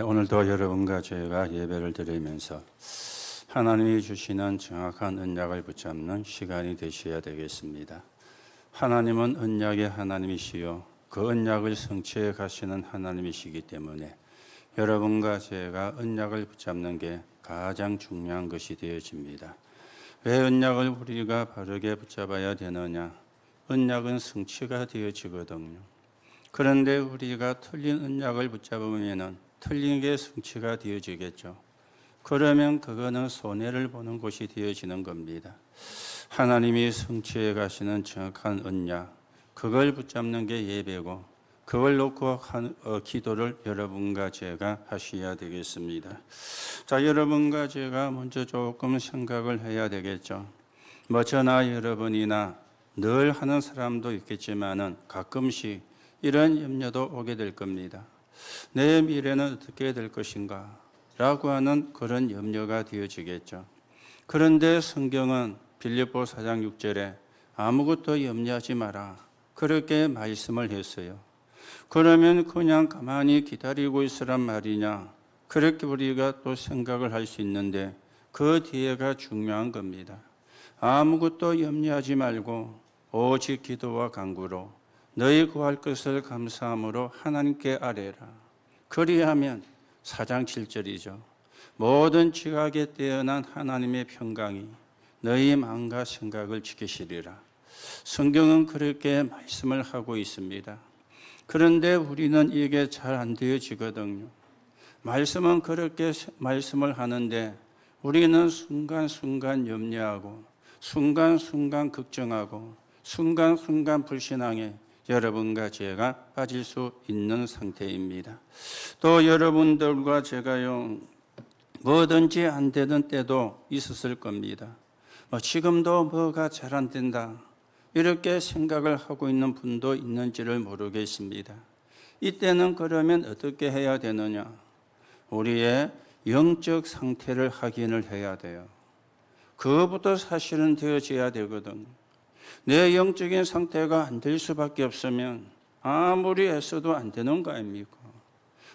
오늘도 여러분과 저희가 예배를 드리면서 하나님이 주시는 정확한 언약을 붙잡는 시간이 되셔야 되겠습니다. 하나님은 언약의 하나님이시요 그 언약을 성취해 가시는 하나님이시기 때문에 여러분과 제가 언약을 붙잡는 게 가장 중요한 것이 되어집니다. 왜 언약을 우리가 바르게 붙잡아야 되느냐? 언약은 성취가 되어지거든요. 그런데 우리가 틀린 언약을 붙잡으면 틀린 게 성취가 되어지겠죠. 그러면 그거는 손해를 보는 것이 되어지는 겁니다. 하나님이 성취해 가시는 정확한 언약, 그걸 붙잡는 게 예배고 그걸 놓고 기도를 여러분과 제가 하셔야 되겠습니다. 자, 여러분과 제가 먼저 조금 생각을 해야 되겠죠. 저나 여러분이나 늘 하는 사람도 있겠지만은 가끔씩 이런 염려도 오게 될 겁니다. 내 미래는 어떻게 될 것인가? 라고 하는 그런 염려가 되어지겠죠. 그런데 성경은 빌립보 4장 6절에 아무것도 염려하지 마라. 그렇게 말씀을 했어요. 그러면 그냥 가만히 기다리고 있으란 말이냐? 그렇게 우리가 또 생각을 할 수 있는데 그 뒤에가 중요한 겁니다. 아무것도 염려하지 말고 오직 기도와 간구로 너희 구할 것을 감사함으로 하나님께 아뢰라. 그리하면 4장 7절이죠. 모든 지각에 뛰어난 하나님의 평강이 너희 마음과 생각을 지키시리라. 성경은 그렇게 말씀을 하고 있습니다. 그런데 우리는 이게 잘 안 되어지거든요. 말씀은 그렇게 말씀을 하는데 우리는 순간순간 염려하고 순간순간 걱정하고 순간순간 불신앙에 여러분과 제가 빠질 수 있는 상태입니다. 또 여러분들과 제가요, 뭐든지 안 되는 때도 있었을 겁니다. 지금도 뭐가 잘 안 된다, 이렇게 생각을 하고 있는 분도 있는지를 모르겠습니다. 이때는 그러면 어떻게 해야 되느냐? 우리의 영적 상태를 확인을 해야 돼요. 그것부터 사실은 되어져야 되거든. 내 영적인 상태가 안 될 수밖에 없으면 아무리 애써도 안 되는 거 아닙니까?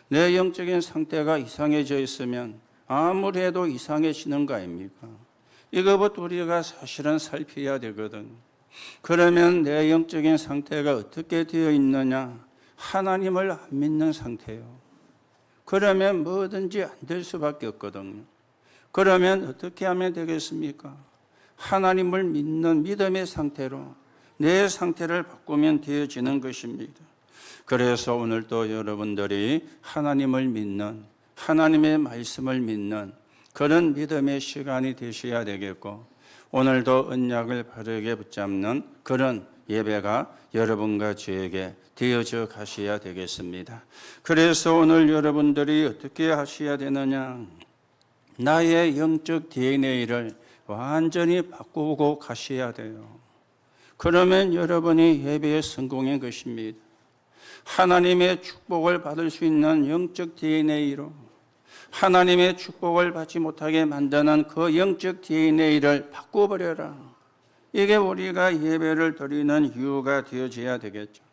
내 영적인 상태가 이상해져 있으면 아무리 해도 이상해지는 거 아닙니까? 이것부터 우리가 사실은 살펴야 되거든. 그러면 내 영적인 상태가 어떻게 되어 있느냐? 하나님을 안 믿는 상태예요. 그러면 뭐든지 안 될 수밖에 없거든요. 그러면 어떻게 하면 되겠습니까? 하나님을 믿는 믿음의 상태로 내 상태를 바꾸면 되어지는 것입니다. 그래서 오늘도 여러분들이 하나님을 믿는, 하나님의 말씀을 믿는 그런 믿음의 시간이 되셔야 되겠고, 오늘도 언약을 바르게 붙잡는 그런 예배가 여러분과 저에게 되어져 가셔야 되겠습니다. 그래서 오늘 여러분들이 어떻게 하셔야 되느냐? 나의 영적 DNA를 완전히 바꾸고 가셔야 돼요. 그러면 여러분이 예배의 성공인 것입니다. 하나님의 축복을 받을 수 있는 영적 DNA로 하나님의 축복을 받지 못하게 만드는 그 영적 DNA를 바꿔버려라. 이게 우리가 예배를 드리는 이유가 되어져야 되겠죠.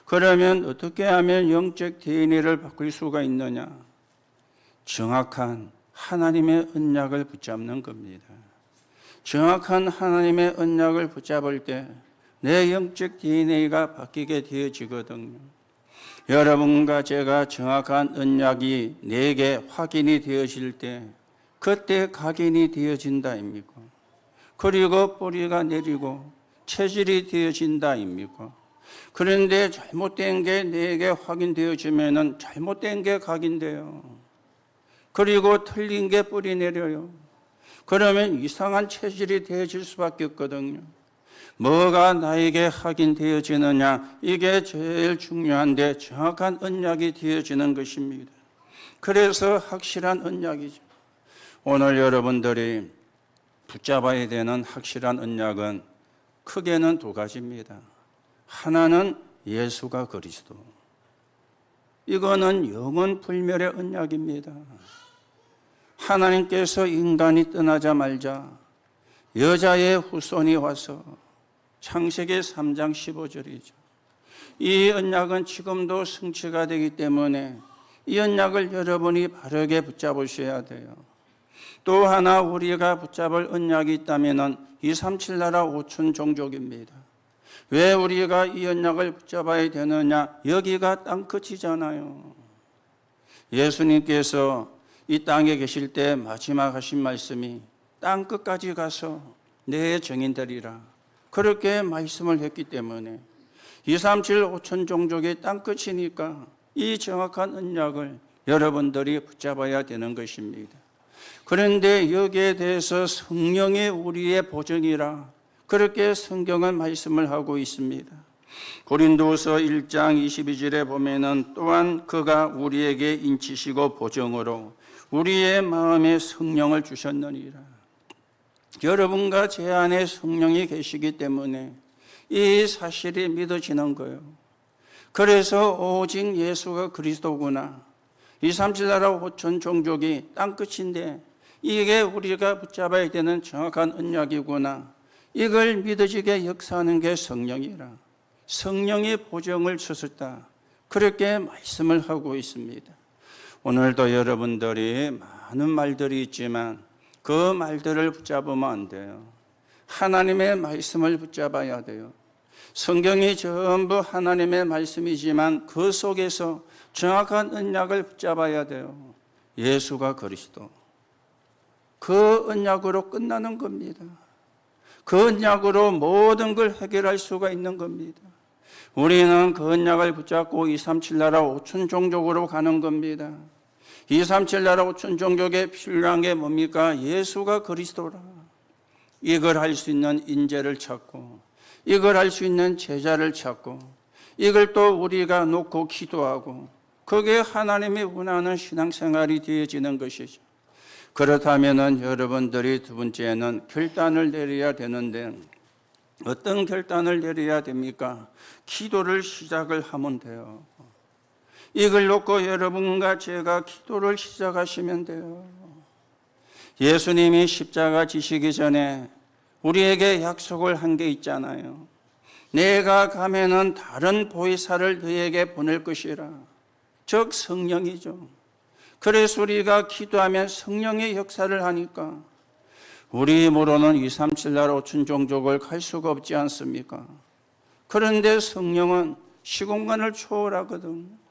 그러면 어떻게 하면 영적 DNA를 바꿀 수가 있느냐? 정확한 하나님의 언약을 붙잡는 겁니다. 정확한 하나님의 언약을 붙잡을 때 내 영적 DNA가 바뀌게 되어지거든요. 여러분과 제가 정확한 언약이 내게 확인이 되어질 때 그때 각인이 되어진다 아닙니까? 그리고 뿌리가 내리고 체질이 되어진다 아닙니까? 그런데 잘못된 게 내게 확인되어지면 잘못된 게 각인돼요. 그리고 틀린 게 뿌리 내려요. 그러면 이상한 체질이 되어질 수밖에 없거든요. 뭐가 나에게 확인되어지느냐, 이게 제일 중요한데 정확한 언약이 되어지는 것입니다. 그래서 확실한 언약이죠. 오늘 여러분들이 붙잡아야 되는 확실한 언약은 크게는 두 가지입니다. 하나는 예수가 그리스도. 이거는 영원 불멸의 언약입니다. 하나님께서 인간이 떠나자 말자 여자의 후손이 와서, 창세기 3장 15절이죠. 이 언약은 지금도 성취가 되기 때문에 이 언약을 여러분이 바르게 붙잡으셔야 돼요. 또 하나 우리가 붙잡을 언약이 있다면 237 나라 5천 종족입니다. 왜 우리가 이 언약을 붙잡아야 되느냐? 여기가 땅끝이잖아요. 예수님께서 이 땅에 계실 때 마지막 하신 말씀이 땅끝까지 가서 내 증인 되리라, 그렇게 말씀을 했기 때문에 237 5천 종족이 땅끝이니까 이 정확한 언약을 여러분들이 붙잡아야 되는 것입니다. 그런데 여기에 대해서 성령이 우리의 보증이라, 그렇게 성경은 말씀을 하고 있습니다. 고린도서 1장 22절에 보면은 또한 그가 우리에게 인치시고 보증으로 우리의 마음에 성령을 주셨느니라. 여러분과 제 안에 성령이 계시기 때문에 이 사실이 믿어지는 거예요. 그래서 오직 예수가 그리스도구나, 237 나라 5천 종족이 땅끝인데 이게 우리가 붙잡아야 되는 정확한 언약이구나, 이걸 믿어지게 역사하는 게 성령이라, 성령이 보증을 주셨다, 그렇게 말씀을 하고 있습니다. 오늘도 여러분들이 많은 말들이 있지만 그 말들을 붙잡으면 안 돼요. 하나님의 말씀을 붙잡아야 돼요. 성경이 전부 하나님의 말씀이지만 그 속에서 정확한 언약을 붙잡아야 돼요. 예수가 그리스도, 그 언약으로 끝나는 겁니다. 그 언약으로 모든 걸 해결할 수가 있는 겁니다. 우리는 그 언약을 붙잡고 237 나라 5천 종족으로 가는 겁니다. 237 나라 5천 종족에 필요한 게 뭡니까? 예수가 그리스도라. 이걸 할 수 있는 인재를 찾고, 이걸 할 수 있는 제자를 찾고, 이걸 또 우리가 놓고 기도하고, 그게 하나님이 원하는 신앙생활이 되어지는 것이죠. 그렇다면 여러분들이 두 번째는 결단을 내려야 되는데, 어떤 결단을 내려야 됩니까? 기도를 시작을 하면 돼요. 이걸 놓고 여러분과 제가 기도를 시작하시면 돼요. 예수님이 십자가 지시기 전에 우리에게 약속을 한 게 있잖아요. 내가 가면은 다른 보혜사를 너에게 보낼 것이라, 즉 성령이죠. 그래서 우리가 기도하면 성령의 역사를 하니까 우리 힘으로는 237 나라 5천 종족을 갈 수가 없지 않습니까? 그런데 성령은 시공간을 초월하거든.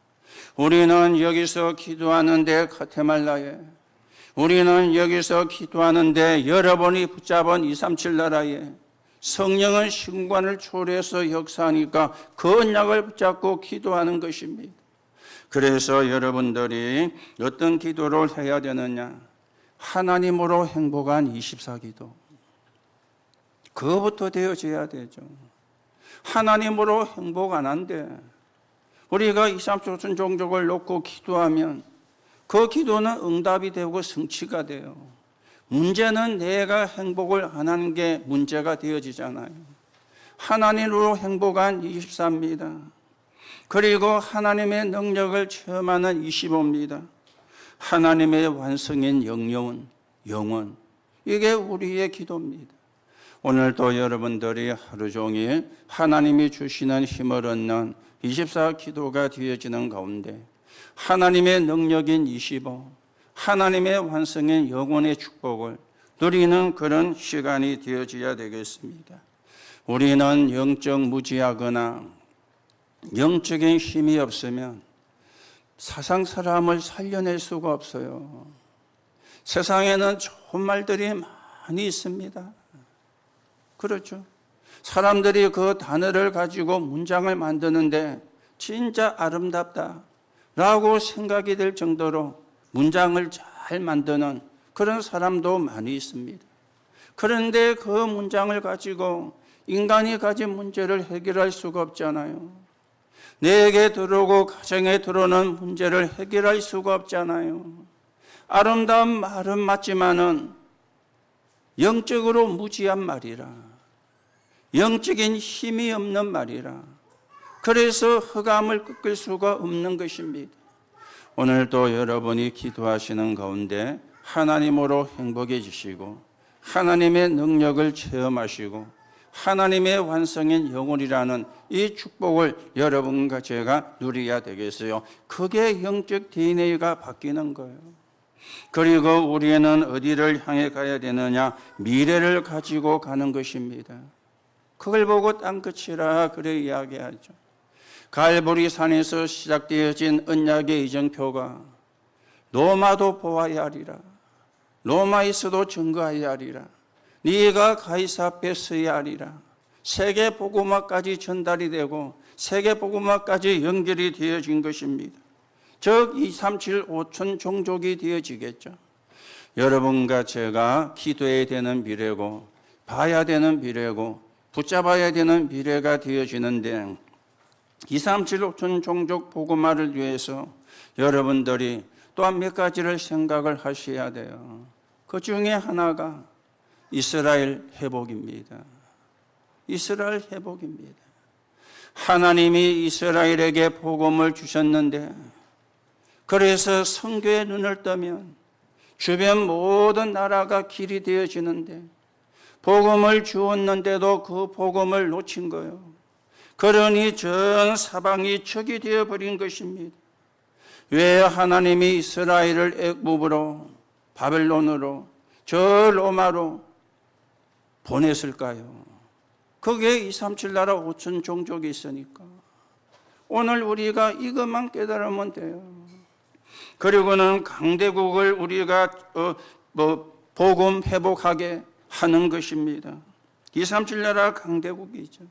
우리는 여기서 기도하는데 카테말라에, 우리는 여기서 기도하는데 여러분이 붙잡은 237 나라에 성령은 시공간을 초월해서 역사하니까 그 언약을 붙잡고 기도하는 것입니다. 그래서 여러분들이 어떤 기도를 해야 되느냐? 하나님으로 행복한 24기도. 그거부터 되어져야 되죠. 하나님으로 행복 안 한데 우리가 237 5천 종족을 놓고 기도하면 그 기도는 응답이 되고 성취가 돼요. 문제는 내가 행복을 안 하는 게 문제가 되어지잖아요. 하나님으로 행복한 24입니다. 그리고 하나님의 능력을 체험하는 25입니다. 하나님의 완성인 영혼, 이게 우리의 기도입니다. 오늘도 여러분들이 하루 종일 하나님이 주시는 힘을 얻는 24 기도가 되어지는 가운데 하나님의 능력인 25, 하나님의 완성인 영혼의 축복을 누리는 그런 시간이 되어져야 되겠습니다. 우리는 영적 무지하거나 영적인 힘이 없으면 세상 사람을 살려낼 수가 없어요. 세상에는 좋은 말들이 많이 있습니다. 그렇죠? 사람들이 그 단어를 가지고 문장을 만드는데 진짜 아름답다 라고 생각이 될 정도로 문장을 잘 만드는 그런 사람도 많이 있습니다. 그런데 그 문장을 가지고 인간이 가진 문제를 해결할 수가 없잖아요. 내게 들어오고 가정에 들어오는 문제를 해결할 수가 없잖아요. 아름다운 말은 맞지만은 영적으로 무지한 말이라, 영적인 힘이 없는 말이라, 그래서 흑암을 꺾을 수가 없는 것입니다. 오늘도 여러분이 기도하시는 가운데 하나님으로 행복해지시고 하나님의 능력을 체험하시고 하나님의 완성인 영혼이라는 이 축복을 여러분과 제가 누려야 되겠어요. 그게 영적 DNA가 바뀌는 거예요. 그리고 우리는 어디를 향해 가야 되느냐? 미래를 가지고 가는 것입니다. 그걸 보고 땅끝이라 그래 이야기하죠. 갈보리 산에서 시작되어진 언약의 이정표가 로마도 보아야 하리라. 로마에서도 증거하여야 하리라. 네가 가이사 앞에 서야 하리라. 세계 복음화까지 전달이 되고 세계 복음화까지 연결이 되어진 것입니다. 즉 237 5천 종족이 되어지겠죠. 여러분과 제가 기도해야 되는 미래고 봐야 되는 미래고 붙잡아야 되는 미래가 되어지는데 237 5천 종족 복음화를 위해서 여러분들이 또한 몇 가지를 생각을 하셔야 돼요. 그 중에 하나가 이스라엘 회복입니다. 이스라엘 회복입니다. 하나님이 이스라엘에게 복음을 주셨는데 그래서 선교의 눈을 뜨면 주변 모든 나라가 길이 되어지는데 복음을 주었는데도 그 복음을 놓친 거예요. 그러니 전 사방이 적이 되어버린 것입니다. 왜 하나님이 이스라엘을 애굽으로 바벨론으로 저 로마로 보냈을까요? 그게 237 나라 5천 종족이 있으니까. 오늘 우리가 이것만 깨달으면 돼요. 그리고는 강대국을 우리가 복음 회복하게 하는 것입니다. 237 나라 강대국이죠.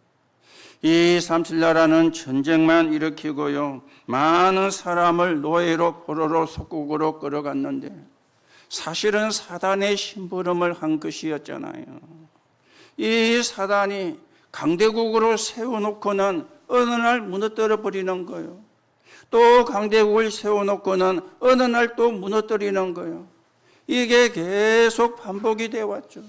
237 나라는 전쟁만 일으키고요, 많은 사람을 노예로 포로로 속국으로 끌어갔는데 사실은 사단의 심부름을 한 것이었잖아요. 이 사단이 강대국으로 세워놓고는 어느 날 무너뜨려 버리는 거예요. 또 강대국을 세워놓고는 어느 날 또 무너뜨리는 거예요. 이게 계속 반복이 되어 왔죠.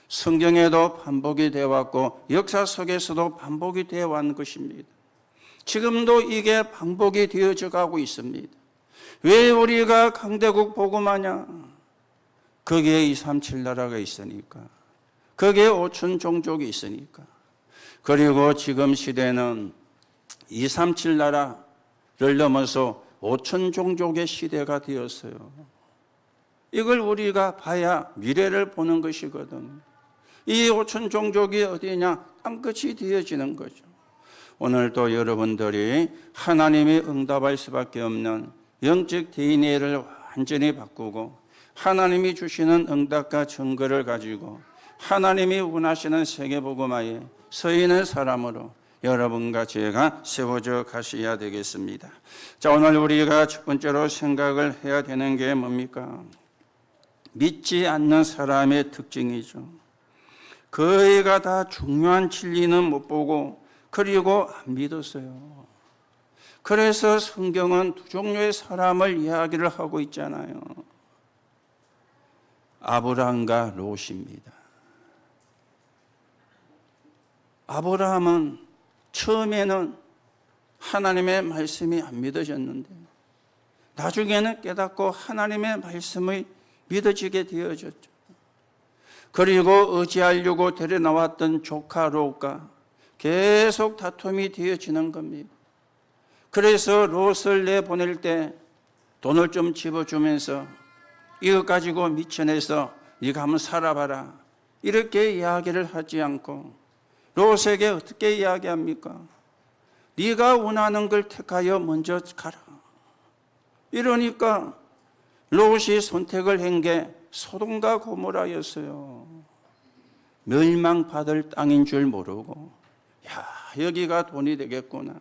성경에도 반복이 되어 왔고 역사 속에서도 반복이 되어 왔는 것입니다. 지금도 이게 반복이 되어져 가고 있습니다. 왜 우리가 강대국 복음하냐? 거기에 237 나라가 있으니까. 거기에 5천 종족이 있으니까. 그리고 지금 시대는 237 나라를 넘어서 5천 종족의 시대가 되었어요. 이걸 우리가 봐야 미래를 보는 것이거든. 이 5천 종족이 어디냐? 땅끝이 되어지는 거죠. 오늘도 여러분들이 하나님이 응답할 수밖에 없는 영적 DNA를 완전히 바꾸고 하나님이 주시는 응답과 증거를 가지고 하나님이 원하시는 세계복음화에 서 있는 사람으로 여러분과 제가 세워져 가셔야 되겠습니다. 자, 오늘 우리가 첫 번째로 생각을 해야 되는 게 뭡니까? 믿지 않는 사람의 특징이죠. 그애가 다 중요한 진리는 못 보고 그리고 안 믿었어요. 그래서 성경은 두 종류의 사람을 이야기를 하고 있잖아요. 아브라함과 롯입니다. 아브라함은 처음에는 하나님의 말씀이 안 믿어졌는데 나중에는 깨닫고 하나님의 말씀이 믿어지게 되어졌죠. 그리고 의지하려고 데려나왔던 조카 롯과 계속 다툼이 되어지는 겁니다. 그래서 롯을 내보낼 때 돈을 좀 집어주면서 이것 가지고 미천해서 네가 한번 살아봐라 이렇게 이야기를 하지 않고 롯에게 어떻게 이야기합니까? 네가 원하는 걸 택하여 먼저 가라. 이러니까 롯이 선택을 한 게 소돔과 고모라였어요. 멸망받을 땅인 줄 모르고 야, 여기가 돈이 되겠구나.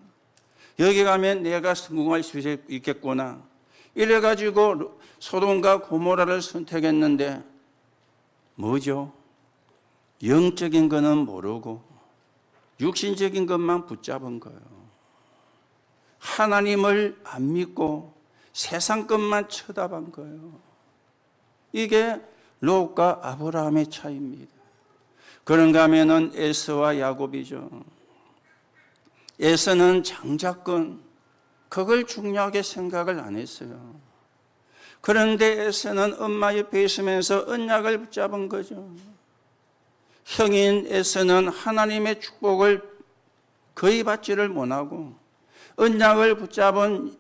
여기 가면 내가 성공할 수 있겠구나. 이래가지고 소돔과 고모라를 선택했는데 뭐죠? 영적인 거는 모르고 육신적인 것만 붙잡은 거예요. 하나님을 안 믿고 세상 것만 쳐다본 거예요. 이게 롯과 아브라함의 차이입니다. 그런가 하면은 에서와 야곱이죠. 에서는 장자권, 그걸 중요하게 생각을 안 했어요. 그런데 에서는 엄마 옆에 있으면서 언약을 붙잡은 거죠. 형인 에서는 하나님의 축복을 거의 받지를 못하고 언약을 붙잡은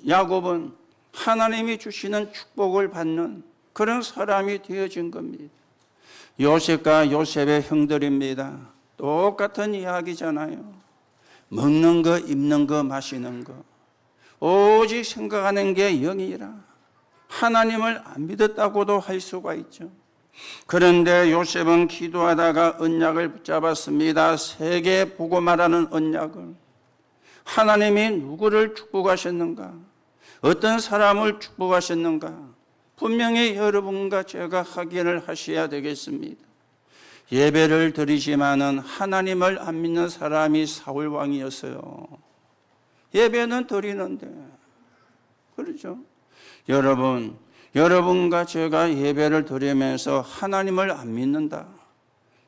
야곱은 하나님이 주시는 축복을 받는 그런 사람이 되어진 겁니다. 요셉과 요셉의 형들입니다. 똑같은 이야기잖아요. 먹는 거, 입는 거, 마시는 거 오직 생각하는 게 영이라 하나님을 안 믿었다고도 할 수가 있죠. 그런데 요셉은 기도하다가 언약을 붙잡았습니다. 세계 보고 말하는 언약을. 하나님이 누구를 축복하셨는가? 어떤 사람을 축복하셨는가? 분명히 여러분과 제가 확인을 하셔야 되겠습니다. 예배를 드리지만은 하나님을 안 믿는 사람이 사울 왕이었어요. 예배는 드리는데, 그렇죠? 여러분과 제가 예배를 드리면서 하나님을 안 믿는다.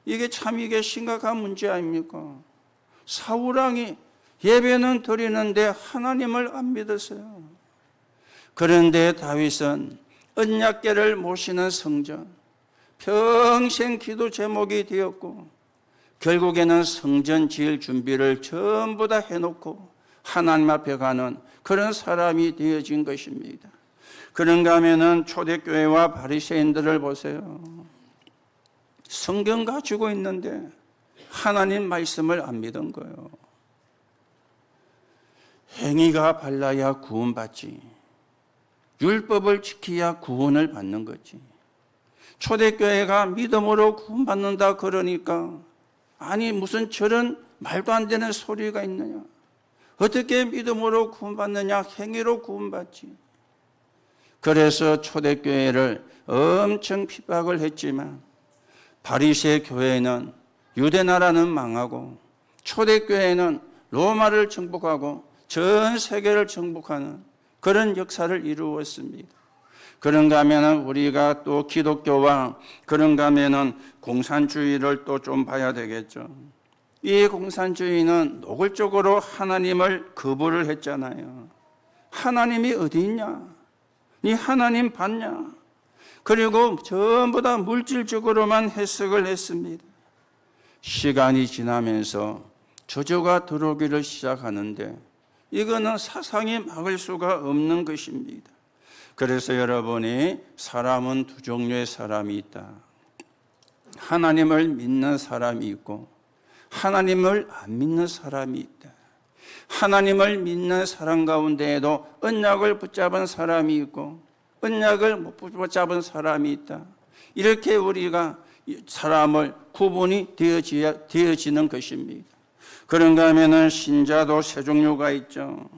이게 참 심각한 문제 아닙니까? 사울 왕이 예배는 드리는데 하나님을 안 믿었어요. 그런데 다윗은 언약궤를 모시는 성전, 평생 기도 제목이 되었고 결국에는 성전 지을 준비를 전부 다 해놓고 하나님 앞에 가는 그런 사람이 되어진 것입니다. 그런가 하면은 초대교회와 바리새인들을 보세요. 성경 가지고 있는데 하나님 말씀을 안 믿은 거예요. 행위가 발라야 구원받지, 율법을 지켜야 구원을 받는 거지. 초대교회가 믿음으로 구원받는다 그러니까 아니 무슨 저런 말도 안 되는 소리가 있느냐. 어떻게 믿음으로 구원받느냐. 행위로 구원받지. 그래서 초대교회를 엄청 핍박을 했지만 바리새 교회는 유대나라는 망하고 초대교회는 로마를 정복하고 전 세계를 정복하는 그런 역사를 이루었습니다. 그런가 하면 우리가 또 기독교와 그런가 하면 공산주의를 또 좀 봐야 되겠죠. 이 공산주의는 노골적으로 하나님을 거부를 했잖아요. 하나님이 어디 있냐? 네 하나님 봤냐? 그리고 전부 다 물질적으로만 해석을 했습니다. 시간이 지나면서 저주가 들어오기를 시작하는데 이거는 사상이 막을 수가 없는 것입니다. 그래서 여러분이 사람은 두 종류의 사람이 있다. 하나님을 믿는 사람이 있고 하나님을 안 믿는 사람이 있다. 하나님을 믿는 사람 가운데에도 언약을 붙잡은 사람이 있고 언약을 못 붙잡은 사람이 있다. 이렇게 우리가 사람을 구분이 되어지는 것입니다. 그런가 하면은 신자도 세 종류가 있죠.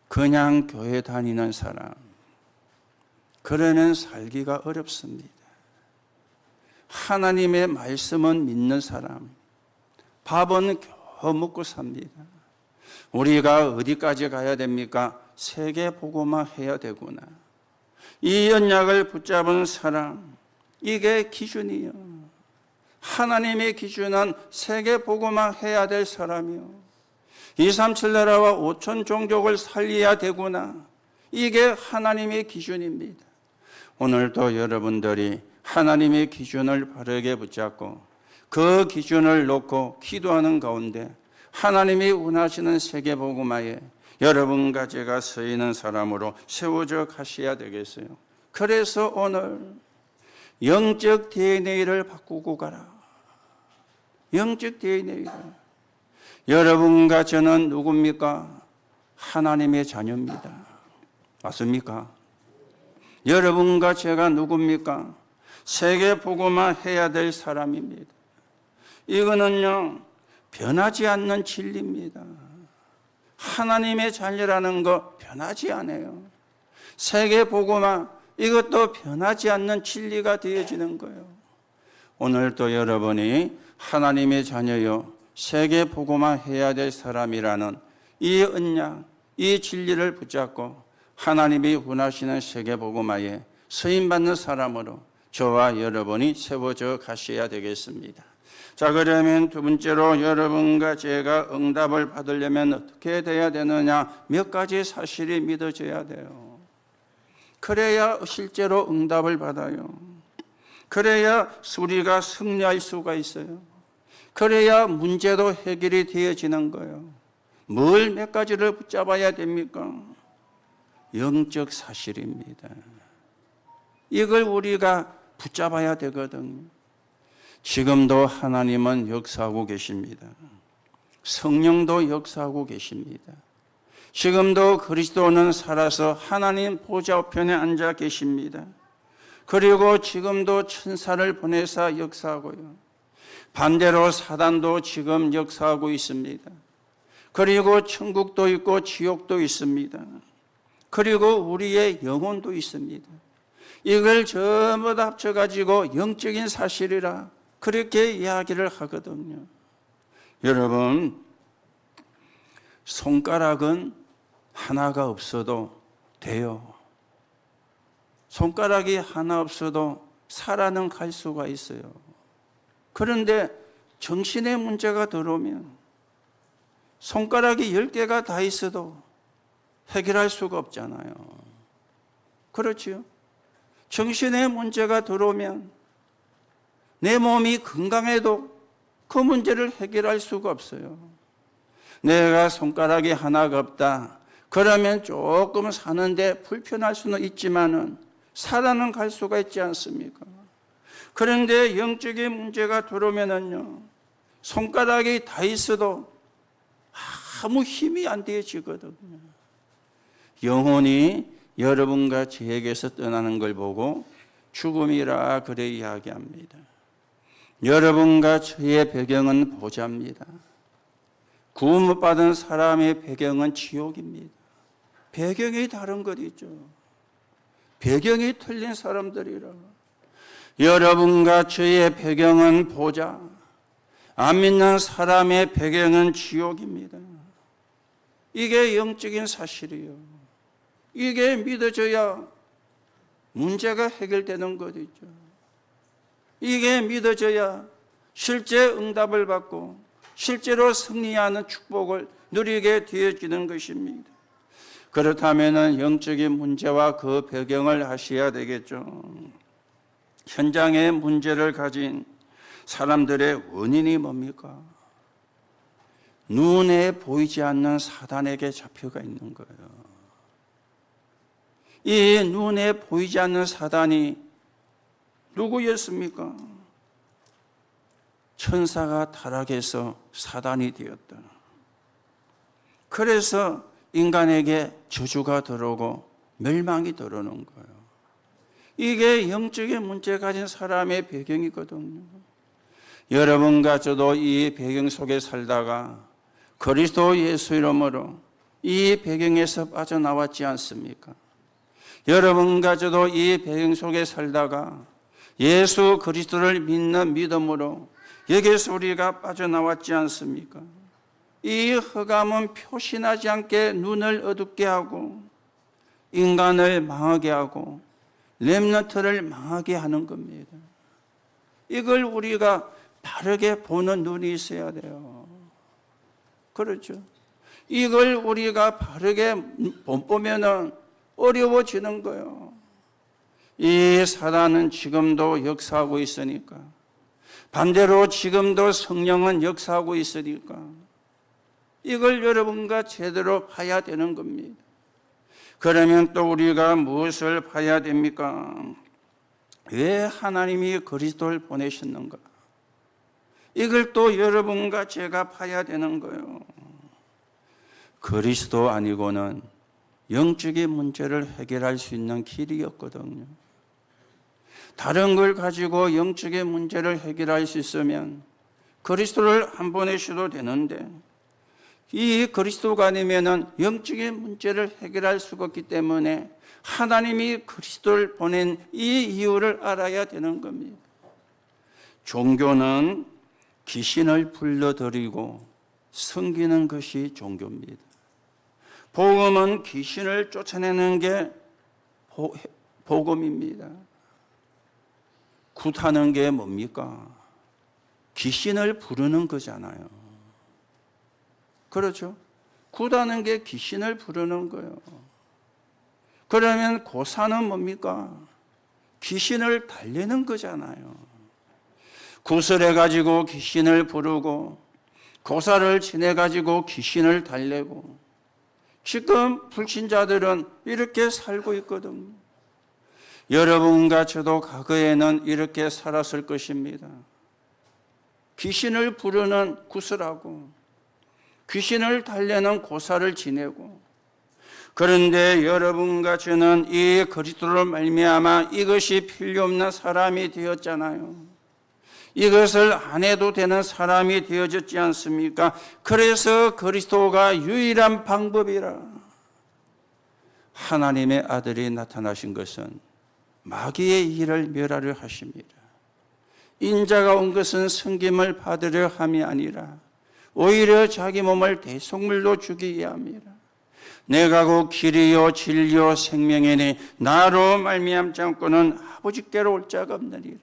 그냥 교회 다니는 사람. 그러면 살기가 어렵습니다. 하나님의 말씀은 믿는 사람. 밥은 겨우 먹고 삽니다. 우리가 어디까지 가야 됩니까? 세계 보고만 해야 되구나. 이 언약을 붙잡은 사람, 이게 기준이요. 하나님의 기준은 세계 보고만 해야 될 사람이요. 237 나라와 5천 종족을 살려야 되구나. 이게 하나님의 기준입니다. 오늘도 여러분들이 하나님의 기준을 바르게 붙잡고 그 기준을 놓고 기도하는 가운데 하나님이 원하시는 세계복음화에 여러분과 제가 서 있는 사람으로 세워져 가셔야 되겠어요. 그래서 오늘 영적 DNA를 바꾸고 가라. 영적 DNA를. 여러분과 저는 누굽니까? 하나님의 자녀입니다. 맞습니까? 여러분과 제가 누굽니까? 세계복음화 해야 될 사람입니다. 이거는요, 변하지 않는 진리입니다. 하나님의 자녀라는 거 변하지 않아요. 세계복음화, 이것도 변하지 않는 진리가 되어지는 거예요. 오늘도 여러분이 하나님의 자녀요, 세계복음화 해야 될 사람이라는 이 언약, 이 진리를 붙잡고 하나님이 원하시는 세계복음화에 서임받는 사람으로 저와 여러분이 세워져 가셔야 되겠습니다. 자, 그러면 두 번째로 여러분과 제가 응답을 받으려면 어떻게 돼야 되느냐? 몇 가지 사실이 믿어져야 돼요. 그래야 실제로 응답을 받아요. 그래야 우리가 승리할 수가 있어요. 그래야 문제도 해결이 되어지는 거예요. 뭘 몇 가지를 붙잡아야 됩니까? 영적 사실입니다. 이걸 우리가 붙잡아야 되거든요. 지금도 하나님은 역사하고 계십니다. 성령도 역사하고 계십니다. 지금도 그리스도는 살아서 하나님 보좌 우편에 앉아 계십니다. 그리고 지금도 천사를 보내사 역사하고요. 반대로 사단도 지금 역사하고 있습니다. 그리고 천국도 있고 지옥도 있습니다. 그리고 우리의 영혼도 있습니다. 이걸 전부 다 합쳐가지고 영적인 사실이라 그렇게 이야기를 하거든요. 여러분, 손가락은 하나가 없어도 돼요. 손가락이 하나 없어도 살아는 갈 수가 있어요. 그런데 정신의 문제가 들어오면 손가락이 10개가 다 있어도 해결할 수가 없잖아요. 그렇지요? 정신의 문제가 들어오면 내 몸이 건강해도 그 문제를 해결할 수가 없어요. 내가 손가락이 하나가 없다. 그러면 조금 사는데 불편할 수는 있지만은 살아는 갈 수가 있지 않습니까? 그런데 영적인 문제가 들어오면은요, 손가락이 다 있어도 아무 힘이 안 되어지거든요. 영혼이 여러분과 저에게서 떠나는 걸 보고 죽음이라 그래 이야기합니다. 여러분과 저의 배경은 보좌입니다. 구원 못 받은 사람의 배경은 지옥입니다. 배경이 다른 것 있죠. 배경이 틀린 사람들이라. 여러분과 저의 배경은 보좌, 안 믿는 사람의 배경은 지옥입니다. 이게 영적인 사실이에요. 이게 믿어져야 문제가 해결되는 것이죠. 이게 믿어져야 실제 응답을 받고 실제로 승리하는 축복을 누리게 되어지는 것입니다. 그렇다면 영적인 문제와 그 배경을 아셔야 되겠죠. 현장의 문제를 가진 사람들의 원인이 뭡니까? 눈에 보이지 않는 사단에게 잡혀가 있는 거예요. 이 눈에 보이지 않는 사단이 누구였습니까? 천사가 타락해서 사단이 되었다. 그래서 인간에게 저주가 들어오고 멸망이 들어오는 거예요. 이게 영적인 문제 가진 사람의 배경이거든요. 여러분과 저도 이 배경 속에 살다가 그리스도 예수 이름으로 이 배경에서 빠져나왔지 않습니까? 여러분과 저도 이 배경 속에 살다가 예수 그리스도를 믿는 믿음으로 여기서 우리가 빠져나왔지 않습니까? 이 흑암은 표시나지 않게 눈을 어둡게 하고 인간을 망하게 하고 렘넌트를 망하게 하는 겁니다. 이걸 우리가 바르게 보는 눈이 있어야 돼요. 그렇죠? 이걸 우리가 바르게 못 보면은 어려워지는 거예요. 이 사단은 지금도 역사하고 있으니까, 반대로 지금도 성령은 역사하고 있으니까 이걸 여러분과 제대로 봐야 되는 겁니다. 그러면 또 우리가 무엇을 봐야 됩니까? 왜 하나님이 그리스도를 보내셨는가? 이걸 또 여러분과 제가 봐야 되는 거예요. 그리스도 아니고는 영적인 문제를 해결할 수 있는 길이 없거든요. 다른 걸 가지고 영적인 문제를 해결할 수 있으면 그리스도를 한 보내셔도 되는데, 이 그리스도가 아니면은 영적인 문제를 해결할 수가 없기 때문에 하나님이 그리스도를 보낸 이 이유를 알아야 되는 겁니다. 종교는 귀신을 불러들이고 섬기는 것이 종교입니다. 복음은 귀신을 쫓아내는 게 복음입니다. 굿하는 게 뭡니까? 귀신을 부르는 거잖아요. 그렇죠? 굿하는 게 귀신을 부르는 거예요. 그러면 고사는 뭡니까? 귀신을 달래는 거잖아요. 구슬해가지고 귀신을 부르고 고사를 지내가지고 귀신을 달래고, 지금 불신자들은 이렇게 살고 있거든요. 여러분과 저도 과거에는 이렇게 살았을 것입니다. 귀신을 부르는 구슬하고 귀신을 달래는 고사를 지내고, 그런데 여러분과 저는 이 그리스도로 말미암아 이것이 필요 없는 사람이 되었잖아요. 이것을 안 해도 되는 사람이 되어졌지 않습니까? 그래서 그리스도가 유일한 방법이라. 하나님의 아들이 나타나신 것은 마귀의 일을 멸하려 하십니다. 인자가 온 것은 섬김을 받으려 함이 아니라 오히려 자기 몸을 대속물로 주기 위함이라. 내가 곧 길이요 진리요 생명이니 나로 말미암지 않고는 아버지께로 올 자가 없느니라.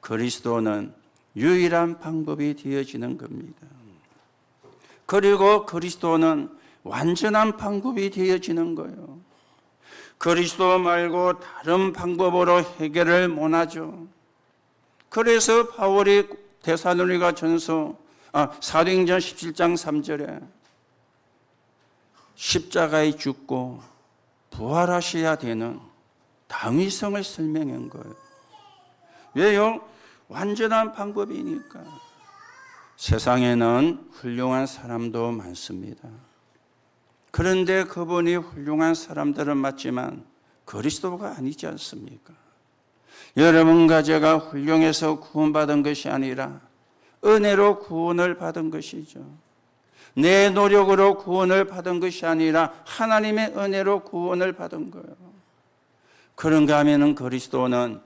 그리스도는 유일한 방법이 되어지는 겁니다. 그리고 그리스도는 완전한 방법이 되어지는 거예요. 그리스도 말고 다른 방법으로 해결을 못하죠. 그래서 바울이 데살로니가 전서 사도행전 17장 3절에 십자가에 죽고 부활하셔야 되는 당위성을 설명한 거예요. 왜요? 완전한 방법이니까. 세상에는 훌륭한 사람도 많습니다. 그런데 그분이 훌륭한 사람들은 맞지만 그리스도가 아니지 않습니까? 여러분과 제가 훌륭해서 구원받은 것이 아니라 은혜로 구원을 받은 것이죠. 내 노력으로 구원을 받은 것이 아니라 하나님의 은혜로 구원을 받은 거예요. 그런가 하면은 그리스도는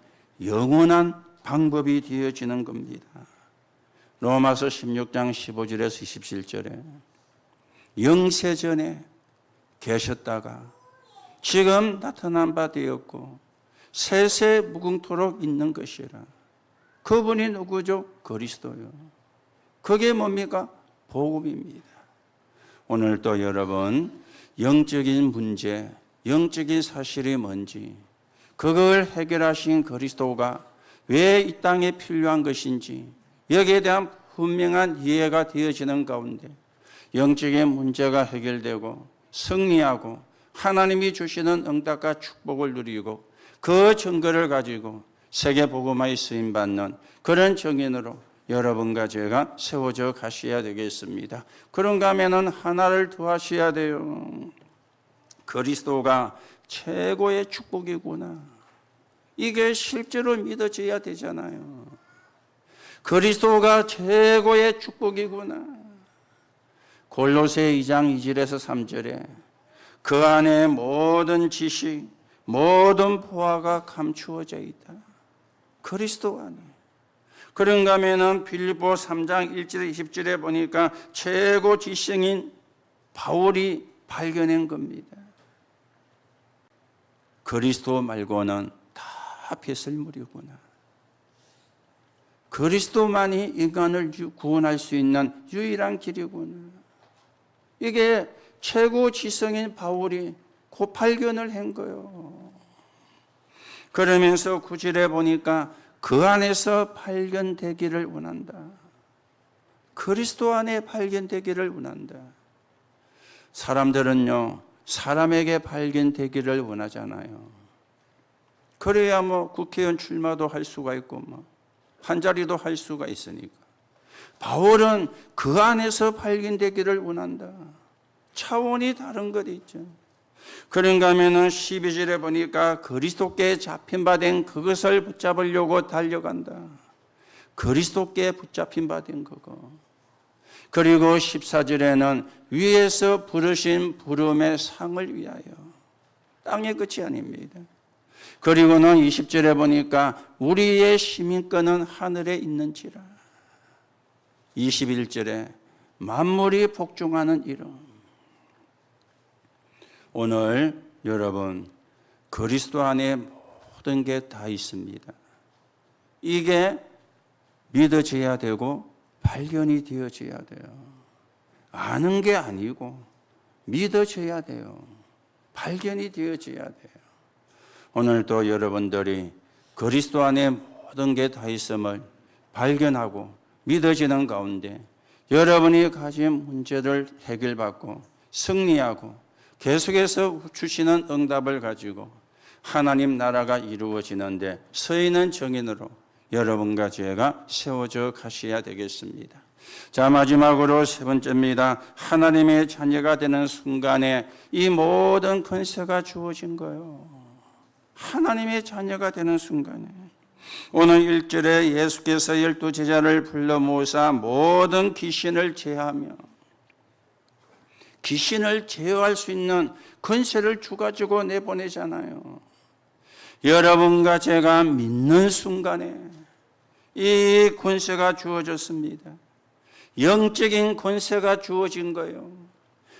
영원한 방법이 되어지는 겁니다. 로마서 16장 15절에서 27절에 영세전에 계셨다가 지금 나타난 바 되었고 세세 무궁토록 있는 것이라. 그분이 누구죠? 그리스도요. 그게 뭡니까? 복음입니다. 오늘도 여러분, 영적인 문제, 영적인 사실이 뭔지, 그걸 해결하신 그리스도가 왜 이 땅에 필요한 것인지 여기에 대한 분명한 이해가 되어지는 가운데 영적인 문제가 해결되고 승리하고 하나님이 주시는 응답과 축복을 누리고 그 증거를 가지고 세계복음화에 쓰임받는 그런 정인으로 여러분과 제가 세워져 가셔야 되겠습니다. 그런가 하면은 하나를 더 하셔야 돼요. 그리스도가 최고의 축복이구나. 이게 실제로 믿어져야 되잖아요. 그리스도가 최고의 축복이구나. 골로새 2장 2절에서 3절에 그 안에 모든 지식, 모든 보화가 감추어져 있다. 그리스도 안에. 그런가 하면은 빌립보 3장 1절 20절에 보니까 최고 지성인 바울이 발견한 겁니다. 그리스도 말고는 다 배설물이구나. 그리스도만이 인간을 구원할 수 있는 유일한 길이구나. 이게 최고 지성인 바울이 그 발견을 한 거예요. 그러면서 9절에 보니까 그 안에서 발견되기를 원한다. 그리스도 안에 발견되기를 원한다. 사람들은요, 사람에게 발견되기를 원하잖아요. 그래야 국회의원 출마도 할 수가 있고 한 자리도 할 수가 있으니까. 바울은 그 안에서 발견되기를 원한다. 차원이 다른 것 있죠. 그런가 하면은 12절에 보니까 그리스도께 잡힌 바 된 그것을 붙잡으려고 달려간다. 그리스도께 붙잡힌 바 된 그거. 그리고 14절에는 위에서 부르신 부름의 상을 위하여. 땅의 끝이 아닙니다. 그리고는 20절에 보니까 우리의 시민권은 하늘에 있는지라. 21절에 만물이 복종하는 이름. 오늘 여러분 그리스도 안에 모든 게 다 있습니다. 이게 믿어져야 되고 발견이 되어져야 돼요. 아는 게 아니고 믿어져야 돼요. 발견이 되어져야 돼요. 오늘도 여러분들이 그리스도 안에 모든 게 다 있음을 발견하고 믿어지는 가운데 여러분이 가진 문제를 해결받고 승리하고 계속해서 주시는 응답을 가지고 하나님 나라가 이루어지는데 서 있는 정인으로 여러분과 제가 세워져 가셔야 되겠습니다. 자, 마지막으로 세 번째입니다. 하나님의 자녀가 되는 순간에 이 모든 권세가 주어진 거예요. 하나님의 자녀가 되는 순간에 오늘 1절에 예수께서 12 제자를 불러 모으사 모든 귀신을 제하며 귀신을 제어할 수 있는 권세를 주가지고 내보내잖아요. 여러분과 제가 믿는 순간에 이 권세가 주어졌습니다. 영적인 권세가 주어진 거예요.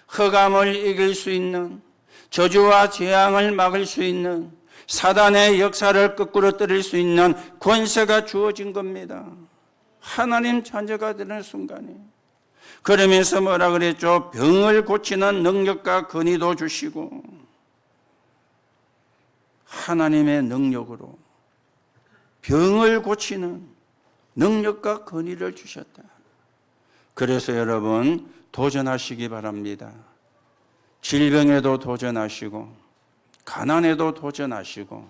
흑암을 이길 수 있는, 저주와 재앙을 막을 수 있는, 사단의 역사를 거꾸로 때릴 수 있는 권세가 주어진 겁니다. 하나님 자녀가 되는 순간에. 그러면서 뭐라 그랬죠? 병을 고치는 능력과 권위도 주시고 하나님의 능력으로 병을 고치는 능력과 권위를 주셨다. 그래서 여러분 도전하시기 바랍니다. 질병에도 도전하시고 가난에도 도전하시고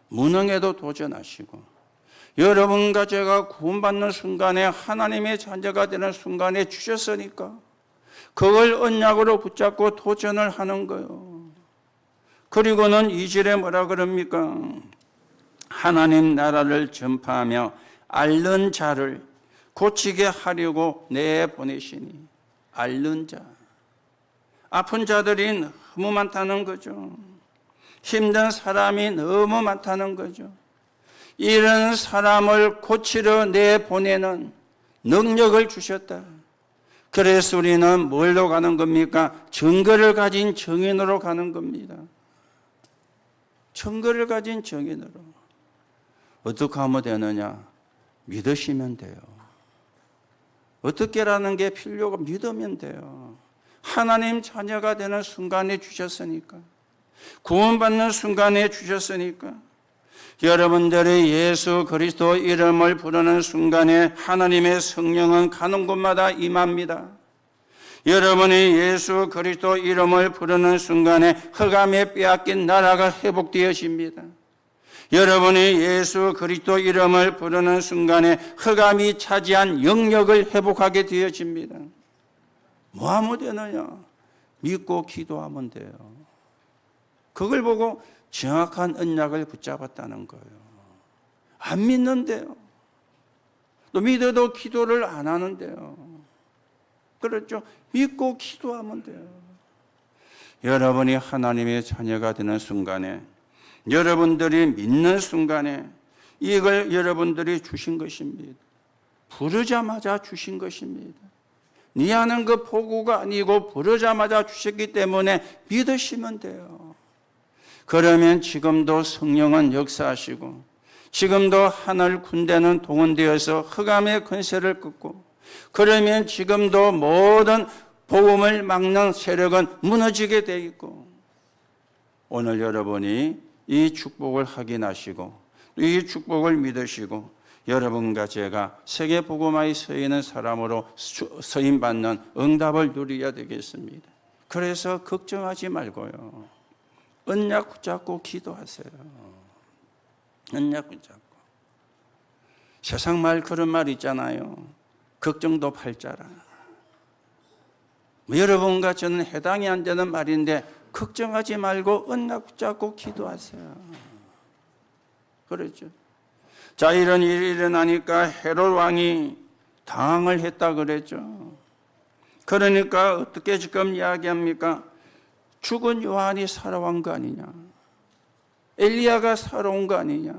무능에도 도전하시고 여러분과 제가 구원받는 순간에 하나님의 자녀가 되는 순간에 주셨으니까 그걸 언약으로 붙잡고 도전을 하는 거예요. 그리고는 2절에 뭐라 그럽니까? 하나님 나라를 전파하며 앓는 자를 고치게 하려고 내보내시니. 앓는 자, 아픈 자들이 너무 많다는 거죠. 힘든 사람이 너무 많다는 거죠. 이런 사람을 고치러 내보내는 능력을 주셨다. 그래서 우리는 뭘로 가는 겁니까? 증거를 가진 정인으로 가는 겁니다. 증거를 가진 정인으로. 어떻게 하면 되느냐? 믿으시면 돼요. 어떻게라는 게 필요가 믿으면 돼요. 하나님 자녀가 되는 순간에 주셨으니까. 구원받는 순간에 주셨으니까. 여러분들이 예수 그리스도 이름을 부르는 순간에 하나님의 성령은 가는 곳마다 임합니다. 여러분이 예수 그리스도 이름을 부르는 순간에 흑암에 빼앗긴 나라가 회복되어집니다. 여러분이 예수 그리스도 이름을 부르는 순간에 흑암이 차지한 영역을 회복하게 되어집니다. 뭐 하면 되느냐? 믿고 기도하면 돼요. 그걸 보고 정확한 언약을 붙잡았다는 거예요. 안 믿는데요. 또 믿어도 기도를 안 하는데요. 그렇죠? 믿고 기도하면 돼요. 여러분이 하나님의 자녀가 되는 순간에, 여러분들이 믿는 순간에 이걸 여러분들이 주신 것입니다. 부르자마자 주신 것입니다. 네 하는 그 포구가 아니고 부르자마자 주셨기 때문에 믿으시면 돼요. 그러면 지금도 성령은 역사하시고 지금도 하늘 군대는 동원되어서 흑암의 권세를 끊고 그러면 지금도 모든 복음을 막는 세력은 무너지게 되어 있고 오늘 여러분이 이 축복을 확인하시고 이 축복을 믿으시고 여러분과 제가 세계 복음화에 서 있는 사람으로 서임받는 응답을 누려야 되겠습니다. 그래서 걱정하지 말고요. 언약 붙잡고 기도하세요. 언약 붙잡고. 세상 말 그런 말 있잖아요. 걱정도 팔자라. 여러분과 저는 해당이 안 되는 말인데 걱정하지 말고 언약 붙잡고 기도하세요. 그렇죠. 자, 이런 일이 일어나니까 헤롯 왕이 당황을 했다 그랬죠. 그러니까 어떻게 지금 이야기합니까? 죽은 요한이 살아온 거 아니냐? 엘리야가 살아온 거 아니냐?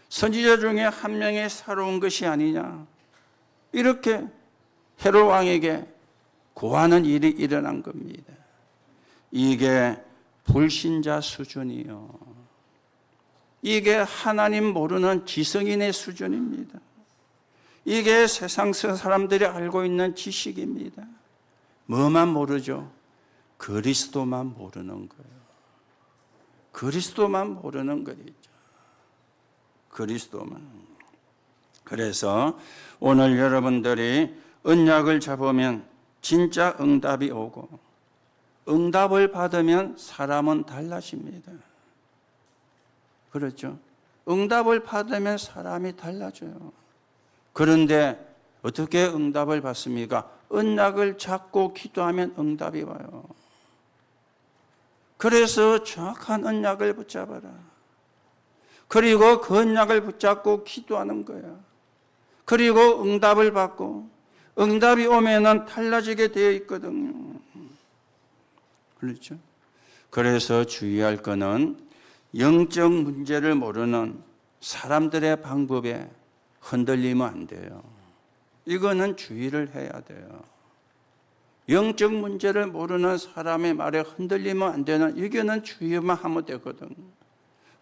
선지자 중에 한 명이 살아온 것이 아니냐? 이렇게 헤롯 왕에게 고하는 일이 일어난 겁니다. 이게 불신자 수준이요. 이게 하나님 모르는 지성인의 수준입니다. 이게 세상 사람들이 알고 있는 지식입니다. 뭐만 모르죠? 그리스도만 모르는 거예요. 그리스도만 모르는 거죠. 그리스도만. 그래서 오늘 여러분들이 언약을 잡으면 진짜 응답이 오고, 응답을 받으면 사람은 달라집니다. 그렇죠? 응답을 받으면 사람이 달라져요. 그런데 어떻게 응답을 받습니까? 언약을 잡고 기도하면 응답이 와요. 그래서 정확한 언약을 붙잡아라. 그리고 그 언약을 붙잡고 기도하는 거야. 그리고 응답을 받고, 응답이 오면은 달라지게 되어 있거든요. 그렇죠? 그래서 주의할 거는 영적 문제를 모르는 사람들의 방법에 흔들리면 안 돼요. 이거는 주의를 해야 돼요. 영적 문제를 모르는 사람의 말에 흔들리면 안 되는, 이거는 주의만 하면 되거든.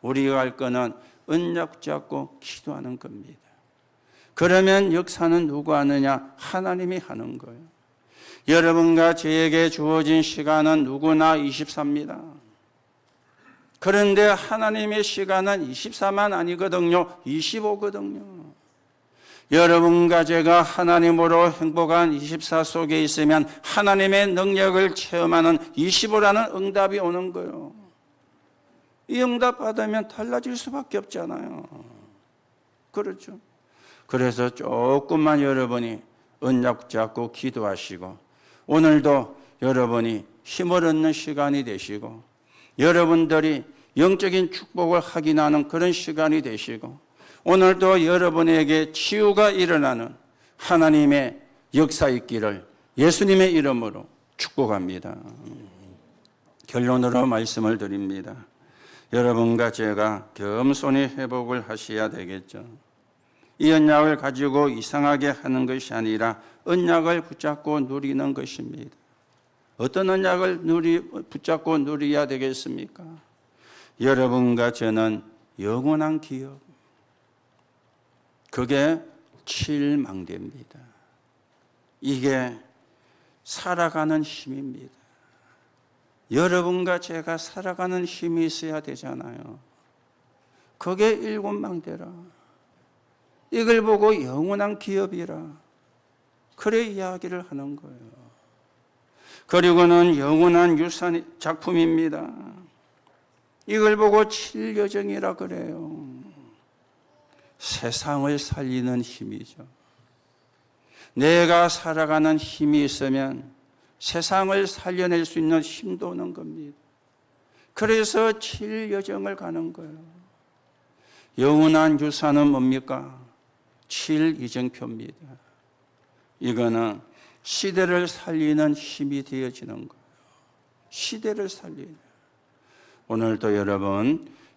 우리가 할 거는 언약 잡고 기도하는 겁니다. 그러면 역사는 누가 하느냐? 하나님이 하는 거예요. 여러분과 저에게 주어진 시간은 누구나 24입니다. 그런데 하나님의 시간은 24만 아니거든요. 25거든요. 여러분과 제가 하나님으로 행복한 24 속에 있으면 하나님의 능력을 체험하는 25라는 응답이 오는 거예요. 이 응답 받으면 달라질 수밖에 없잖아요. 그렇죠? 그래서 조금만 여러분이 언약 잡고 기도하시고, 오늘도 여러분이 힘을 얻는 시간이 되시고, 여러분들이 영적인 축복을 확인하는 그런 시간이 되시고, 오늘도 여러분에게 치유가 일어나는 하나님의 역사 있기를 예수님의 이름으로 축복합니다. 결론으로 말씀을 드립니다. 여러분과 제가 겸손히 회복을 하셔야 되겠죠. 이 언약을 가지고 이상하게 하는 것이 아니라 언약을 붙잡고 누리는 것입니다. 어떤 언약을 붙잡고 누려야 되겠습니까? 여러분과 저는 영원한 기업, 그게 칠망대입니다. 이게 살아가는 힘입니다. 여러분과 제가 살아가는 힘이 있어야 되잖아요. 그게 일곱망대라. 이걸 보고 영원한 기업이라, 그래 이야기를 하는 거예요. 그리고는 영원한 유산 작품입니다. 이걸 보고 칠여정이라 그래요. 세상을 살리는 힘이죠. 내가 살아가는 힘이 있으면 세상을 살려낼 수 있는 힘도 오는 겁니다. 그래서 칠여정을 가는 거예요. 영원한 유산은 뭡니까? 칠이정표입니다. 이거는 시대를 살리는 힘이 되어지는 거예요. 시대를 살리는. 오늘도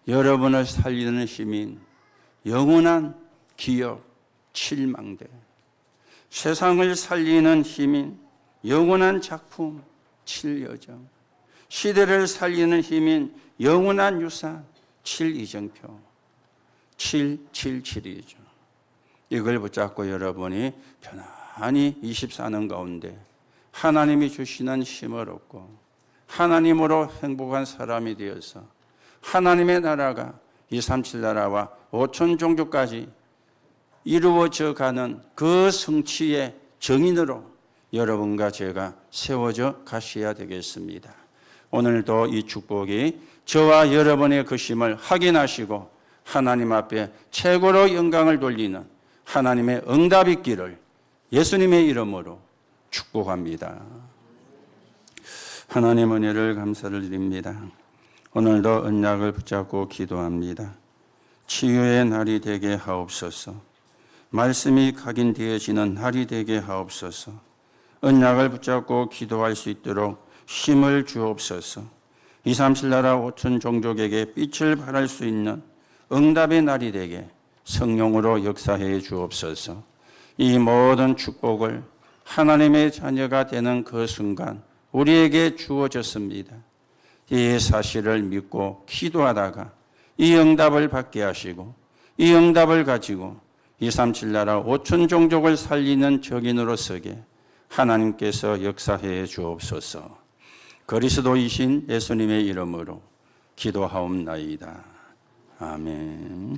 여러분을 살리는 힘인 영원한 기업 칠망대, 세상을 살리는 힘인 영원한 작품 칠여정, 시대를 살리는 힘인 영원한 유산 칠이정표, 777이죠. 이걸 붙잡고 여러분이 편안히 24년 가운데 하나님이 주시는 힘을 얻고 하나님으로 행복한 사람이 되어서 하나님의 나라가 237 나라와 5천 종교까지 이루어져 가는 그 성취의 정인으로 여러분과 제가 세워져 가셔야 되겠습니다. 오늘도 이 축복이 저와 여러분의 그 힘을 확인하시고 하나님 앞에 최고로 영광을 돌리는 하나님의 응답이 있기를 예수님의 이름으로 축복합니다. 하나님 은혜를 감사를 드립니다. 오늘도 언약을 붙잡고 기도합니다. 치유의 날이 되게 하옵소서. 말씀이 각인되어지는 날이 되게 하옵소서. 언약을 붙잡고 기도할 수 있도록 힘을 주옵소서. 237 나라 5천 종족에게 빛을 발할 수 있는 응답의 날이 되게 성령으로 역사해 주옵소서. 이 모든 축복을 하나님의 자녀가 되는 그 순간 우리에게 주어졌습니다. 이 사실을 믿고 기도하다가 이 응답을 받게 하시고 이 응답을 가지고 237 나라 5천 종족을 살리는 적인으로 서게 하나님께서 역사해 주옵소서. 그리스도이신 예수님의 이름으로 기도하옵나이다. 아멘.